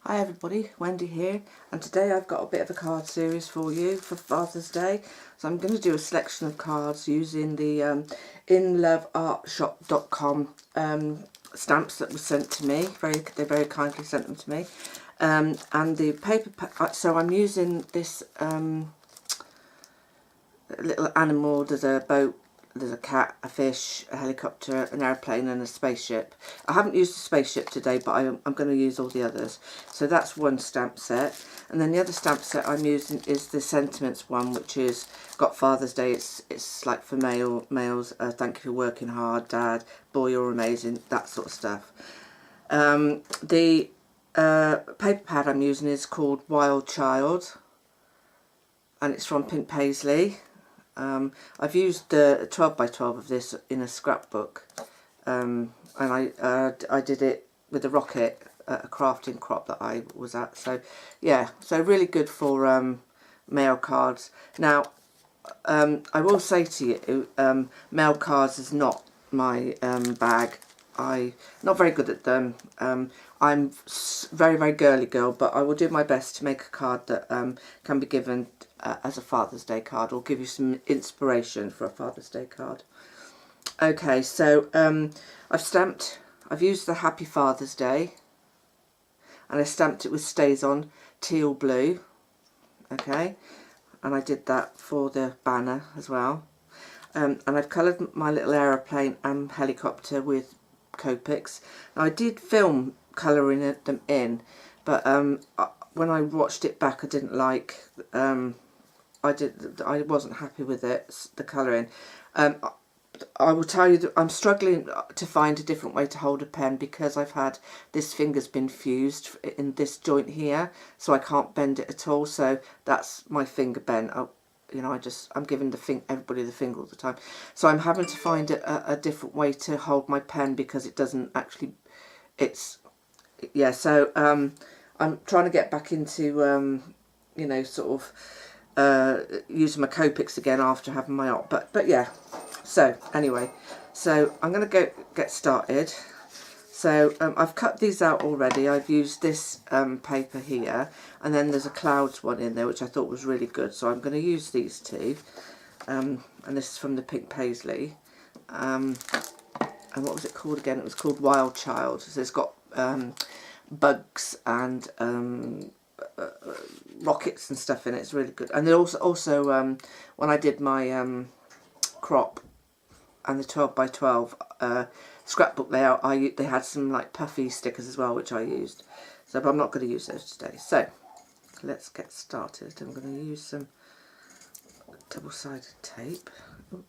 Hi everybody, Wendy here, and today I've got a bit of a card series for you for Father's Day. So I'm going to do a selection of cards using the Inloveartshop.com stamps that were sent to me. They very kindly sent them to me. And the paper, so I'm using this little animal. There's a boat, there's a cat, a fish, a helicopter, an airplane and a spaceship. I haven't used the spaceship today, but I'm going to use all the others. So that's one stamp set. And then the other stamp set I'm using is the sentiments one, which is got Father's Day. It's like for males. Thank you for working hard, Dad. Boy, you're amazing. That sort of stuff. The paper pad I'm using is called Wild Child, and it's from Pink Paisley. I've used 12 by 12 of this in a scrapbook, and I did it with a rocket at a crafting crop that I was at. So yeah, so really good for mail cards. Now I will say to you, mail cards is not my bag. I'm not very good at them. I'm very girly girl, but I will do my best to make a card that can be given as a Father's Day card, or give you some inspiration for a Father's Day card. Okay, so I've used the Happy Father's Day, and I stamped it with Stays On Teal Blue. Okay, and I did that for the banner as well. And I've coloured my little aeroplane and helicopter with Copics. Now, I did film colouring them in, but when I watched it back, I didn't like. I wasn't happy with it, the colouring. I will tell you that I'm struggling to find a different way to hold a pen, because I've had this finger's been fused in this joint here, so I can't bend it at all. So that's my finger bent. You know, I'm giving everybody the finger all the time. So I'm having to find a different way to hold my pen, because it doesn't actually, yeah, so I'm trying to get back into, you know, sort of using my Copics again after having my op. But yeah, so anyway, so I'm going to get started. So I've cut these out already. I've used this paper here, and then there's a clouds one in there which I thought was really good, so I'm going to use these two. And this is from the Pink Paisley. And what was it called again? It was called Wild Child. So it's got bugs and rockets and stuff in it. It's really good. And also when I did my crop and the 12 by 12 scrapbook layout, they had some like puffy stickers as well, which I used. So, but I'm not going to use those today. So let's get started. I'm going to use some double-sided tape. Ooh.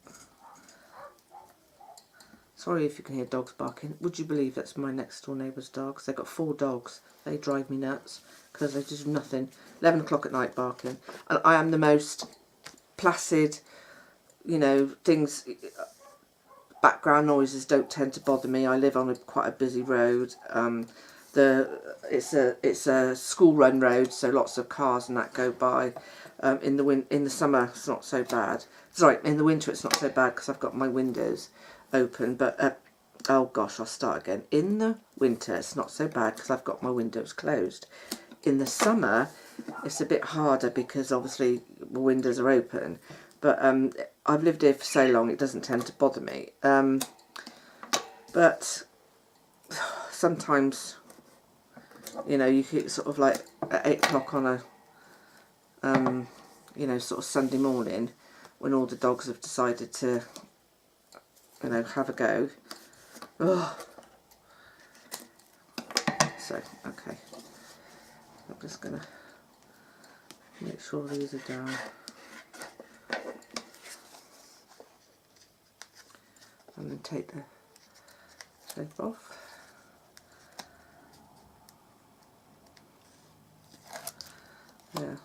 Sorry if you can hear dogs barking. Would you believe that's my next door neighbour's dogs? They've got 4 dogs. They drive me nuts because they just do nothing. 11 o'clock at night barking. And I am the most placid, you know, things. Background noises don't tend to bother me. I live on quite a busy road. It's a school run road, so lots of cars and that go by. In the summer it's not so bad. Sorry, in the winter it's not so bad because I've got my windows open. But oh gosh, I'll start again. In the winter it's not so bad because I've got my windows closed. In the summer it's a bit harder because obviously the windows are open. But I've lived here for so long, it doesn't tend to bother me. But sometimes, you know, you could sort of like at 8 o'clock on a, you know, sort of Sunday morning, when all the dogs have decided to, you know, have a go. Oh. So, okay. I'm just going to make sure these are down. And then take the tape off. Yeah,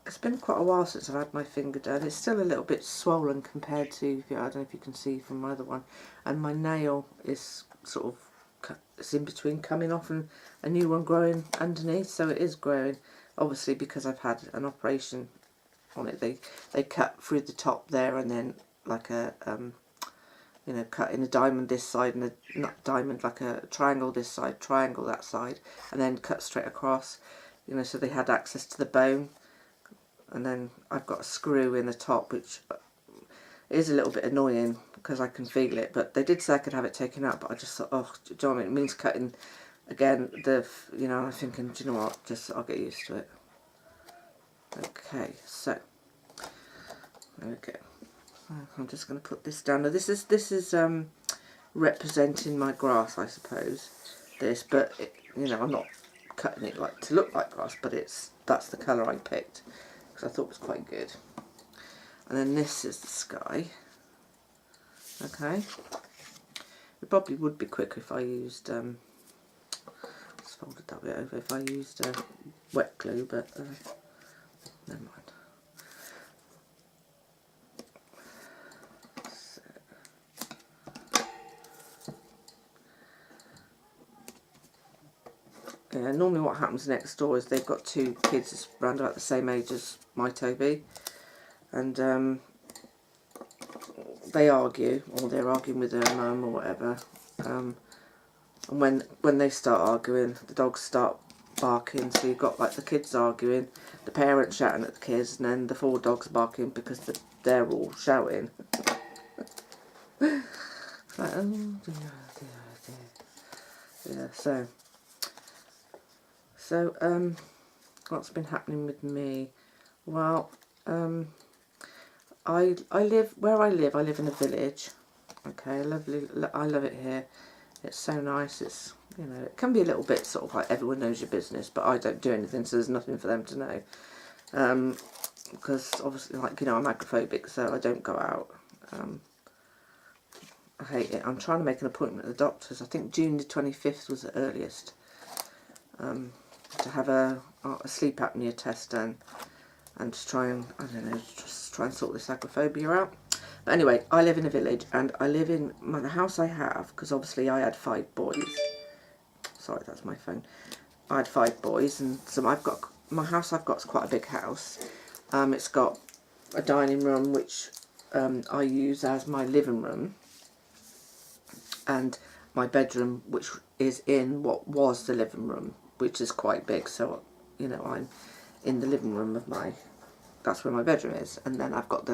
it's been quite a while since I've had my finger done. It's still a little bit swollen compared to, I don't know if you can see from my other one. And my nail is sort of, it's in between coming off and a new one growing underneath. So it is growing, obviously, because I've had an operation on it. They cut through the top there, and then like a you know, cutting a diamond this side and a, not diamond, like a triangle this side, triangle that side, and then cut straight across, you know, so they had access to the bone. And then I've got a screw in the top, which is a little bit annoying because I can feel it, but they did say I could have it taken out, but I just thought, oh, do you know what I mean? It means cutting again, you know, I'm thinking, do you know what, just I'll get used to it. Okay, so there we go. I'm just going to put this down. Now this is representing my grass, I suppose. This, but it, you know, I'm not cutting it like to look like grass, but that's the colour I picked because I thought it was quite good. And then this is the sky. Okay, it probably would be quicker if I used just fold it that way over. If I used wet glue, but never mind. Yeah, normally what happens next door is they've got two kids around about the same age as my Toby, and they argue, or they're arguing with their mum or whatever, and when they start arguing, the dogs start barking, so you've got like the kids arguing, the parents shouting at the kids, and then the four dogs barking because they're all shouting. Like, oh dear, dear, dear. Yeah, so what's been happening with me? Well, I live where I live in a village. Okay, I love it here. It's so nice. It's, you know, it can be a little bit sort of like everyone knows your business, but I don't do anything, so there's nothing for them to know. Because obviously, like, you know, I'm agoraphobic, so I don't go out. I hate it. I'm trying to make an appointment at the doctor's. I think June the 25th was the earliest. To have a sleep apnea test done, and to try and, I don't know, just try and sort this agoraphobia out. But anyway, I live in a village, and I live in the house I have, because obviously I had 5 boys. Sorry, that's my phone. I had 5 boys, and so my house I've got is quite a big house. It's got a dining room, which I use as my living room, and my bedroom, which is in what was the living room, which is quite big. So, you know, I'm in the living room of that's where my bedroom is, and then I've got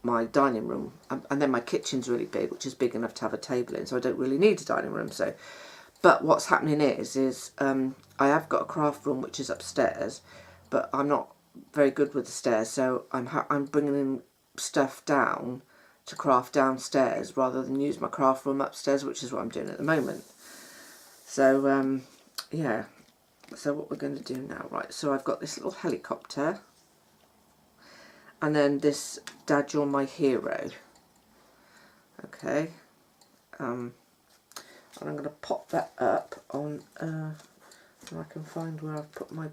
my dining room, and then my kitchen's really big, which is big enough to have a table in, so I don't really need a dining room. So, but what's happening is I have got a craft room which is upstairs, but I'm not very good with the stairs, so I'm bringing in stuff down to craft downstairs rather than use my craft room upstairs, which is what I'm doing at the moment. So yeah, so what we're going to do now, right, so I've got this little helicopter, and then this Dad You're My Hero. Okay, and I'm going to pop that up on so I can find where I've put my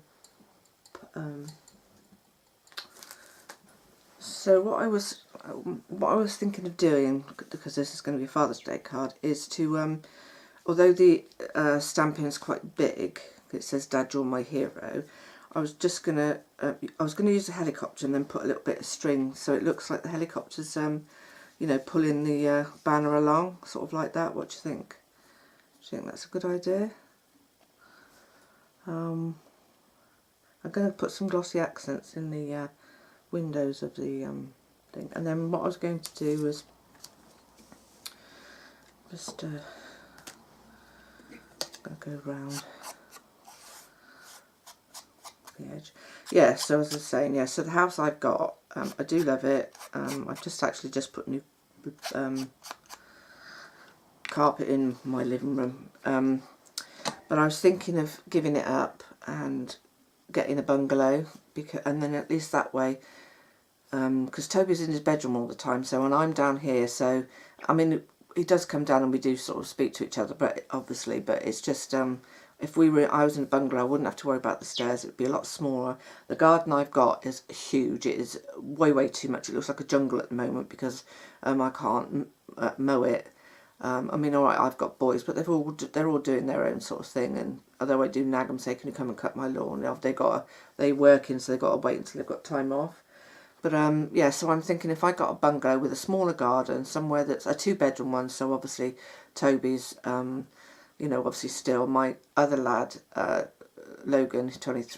so what I was thinking of doing, because this is going to be a Father's Day card, is to although the stamping is quite big, it says Dad You're My Hero, I was gonna use the helicopter and then put a little bit of string so it looks like the helicopter's you know, pulling the banner along, sort of like that. What do you think? Do you think that's a good idea? I'm going to put some glossy accents in the windows of the thing, and then what I was going to do was just going to go round the edge. Yeah, so as I was saying, yeah, so the house I've got, I do love it. I've just put new carpet in my living room, but I was thinking of giving it up and getting a bungalow, and then at least that way, because Toby's in his bedroom all the time, so when I'm down here, so I mean he does come down and we do sort of speak to each other, but obviously, but it's just if I was in a bungalow, I wouldn't have to worry about the stairs. It would be a lot smaller. The garden I've got is huge. It is way too much. It looks like a jungle at the moment because I can't mow it. I mean, all right, I've got boys, but they're all doing their own sort of thing. And although I do nag them, say, "Can you come and cut my lawn?" They're working, so they've got to wait until they've got time off. But yeah, so I'm thinking if I got a bungalow with a smaller garden, somewhere that's a 2-bedroom one, so obviously Toby's, you know, obviously still, my other lad, Logan,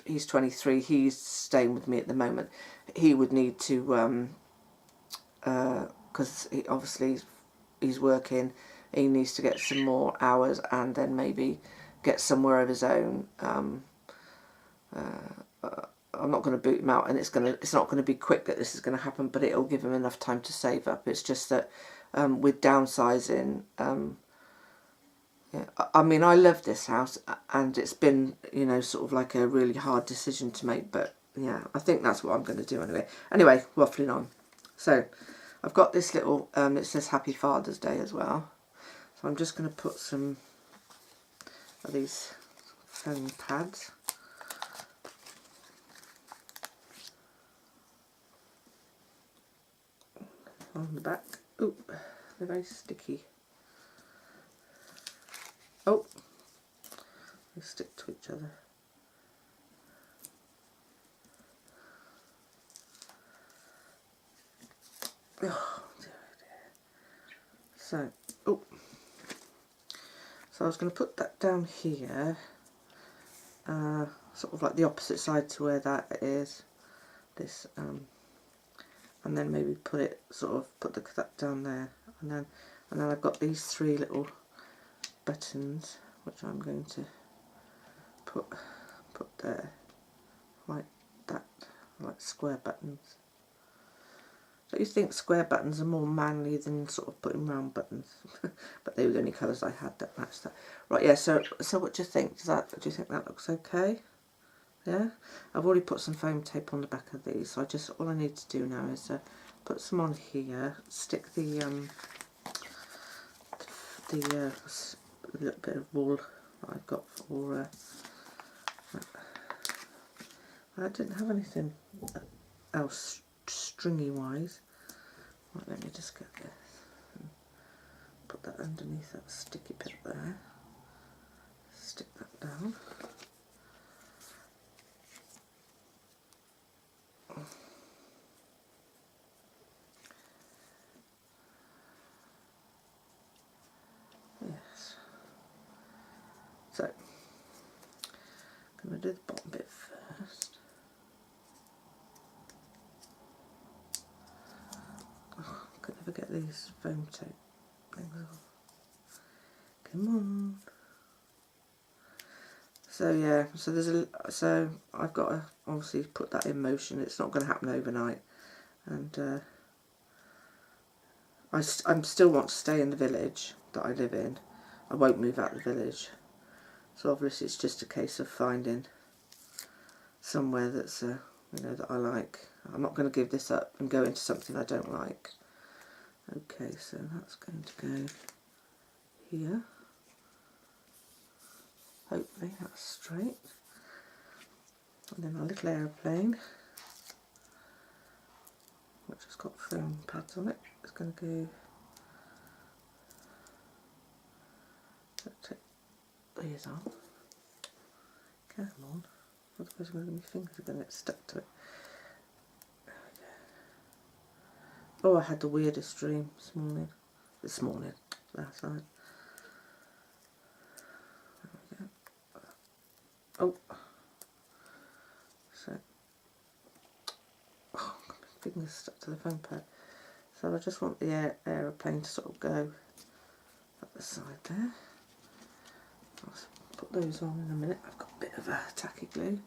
he's 23, he's staying with me at the moment. He would need to, because obviously he's working, he needs to get some more hours and then maybe get somewhere of his own. I'm not going to boot him out, and it's not going to be quick that this is going to happen, but it'll give him enough time to save up. It's just that with downsizing, yeah, I mean, I love this house, and it's been, you know, sort of like a really hard decision to make, but yeah, I think that's what I'm going to do anyway. Anyway, waffling on. So I've got this little, it says Happy Father's Day as well. So I'm just going to put some of these foam pads. On the back. Oh, they're very sticky. Oh, they stick to each other. Oh, dear. So, oh, so I was going to put that down here, sort of like the opposite side to where that is. This, and then maybe put it that down there, and then I've got these 3 little buttons which I'm going to put there, like that, like square buttons. Don't you think square buttons are more manly than sort of putting round buttons? But they were the only colours I had that matched that. Right, yeah. So what do you think? Do you think that looks okay? Yeah, I've already put some foam tape on the back of these, so all I need to do now is put some on here, stick the little bit of wool that I've got for. I didn't have anything else stringy wise. Right, let me just get this and put that underneath that sticky bit there. Stick that down. Yes. So, I'm going to do the bottom bit first. Oh, I could never get these foam tape things off. Come on. So yeah, so I've got to obviously put that in motion. It's not going to happen overnight, and I still want to stay in the village that I live in. I won't move out of the village. So obviously it's just a case of finding somewhere that's you know, that I like. I'm not going to give this up and go into something I don't like. Okay, so that's going to go here. Hopefully that's straight. And then our little aeroplane, which has got foam pads on it, is going to go. Take these on. Come on. Otherwise my fingers are going to get stuck to it. There we go. Oh, I had the weirdest dream this morning, last night. There we go. Oh. So, oh, my fingers stuck to the foam pad. So I just want the aeroplane to sort of go up the side there. I'll put those on in a minute. I've got a bit of tacky glue.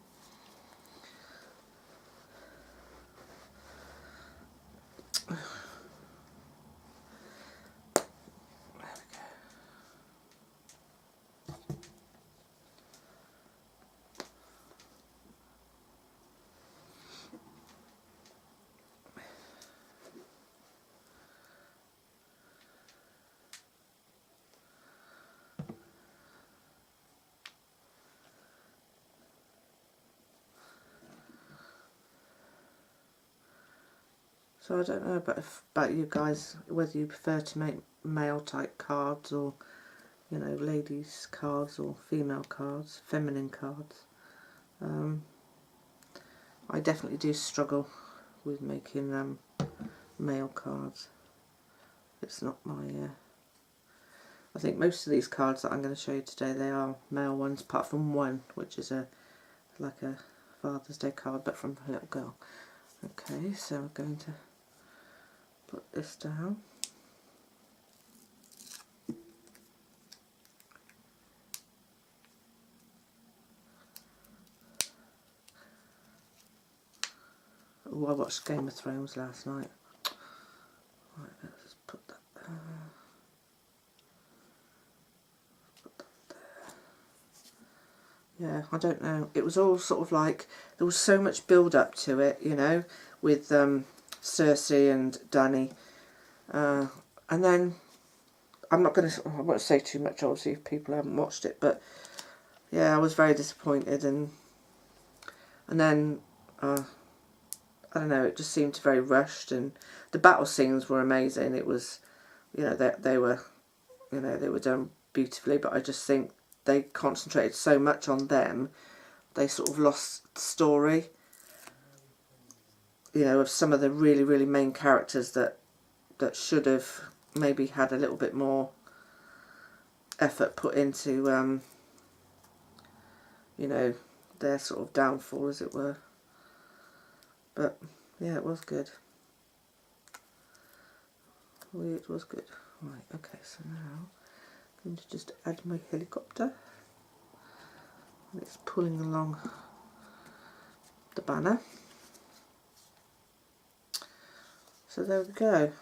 So I don't know about you guys, whether you prefer to make male type cards or, you know, ladies cards or female cards, feminine cards. I definitely do struggle with making mail cards. It's not my... I think most of these cards that I'm going to show you today, they are male ones, apart from one, which is like a Father's Day card, but from a little girl. Okay, so we're going to put this down. Oh, I watched Game of Thrones last night. Right, let's just put that there. Yeah, I don't know. It was all sort of like, there was so much build up to it, you know, with Cersei and Dany. And then, I won't say too much obviously if people haven't watched it, but yeah, I was very disappointed. And then, I don't know, it just seemed very rushed, and the battle scenes were amazing. It was, you know, they were, you know, they were done beautifully, but I just think they concentrated so much on them, they sort of lost the story, you know, of some of the really, really main characters that should have maybe had a little bit more effort put into, you know, their sort of downfall, as it were. But yeah, it was good. It was good. Right, okay, so now I'm going to just add my helicopter. And it's pulling along the banner. So there we go.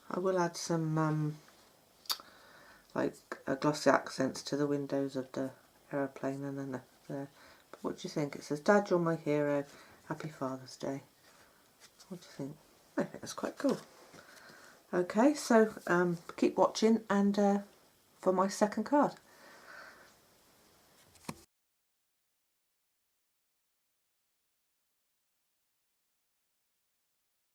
I will add some like glossy accents to the windows of the aeroplane and then there. But what do you think? It says, "Dad, you're my hero. Happy Father's Day." What do you think? I think that's quite cool. Okay, so keep watching and for my second card.